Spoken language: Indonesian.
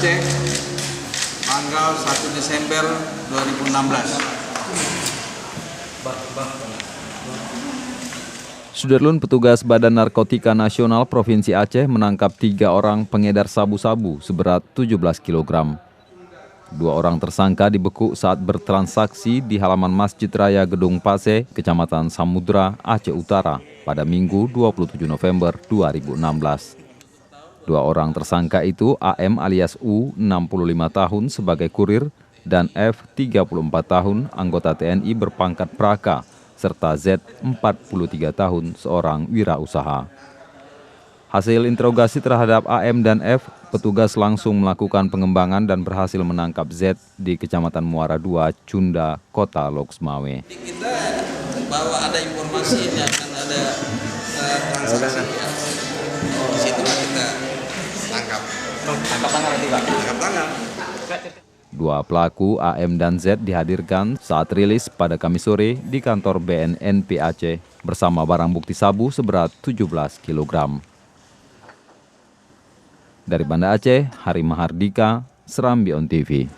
Aceh tanggal 1 Desember 2016. Sudarlun, petugas Badan Narkotika Nasional Provinsi Aceh menangkap 3 orang pengedar sabu-sabu seberat 17 kg. 2 orang tersangka dibekuk saat bertransaksi di halaman Masjid Raya Gedung Pase, Kecamatan Samudra, Aceh Utara, pada Minggu 27 November 2016. 2 orang tersangka itu AM alias U, 65 tahun sebagai kurir, dan F, 34 tahun, anggota TNI berpangkat Praka, serta Z, 43 tahun, seorang wirausaha. Hasil interogasi terhadap AM dan F, petugas langsung melakukan pengembangan dan berhasil menangkap Z di Kecamatan Muara II, Cunda, Kota Loksmawe. Kita bahwa ada informasi ini akan ada transaksi ya. Di situ kita tangkap. Tangkap tangan. 2 pelaku AM dan Z dihadirkan saat rilis pada Kamis sore di kantor BNNP Aceh bersama barang bukti sabu seberat 17 kg. Dari Banda Aceh, Hari Mahardika, Serambi On TV.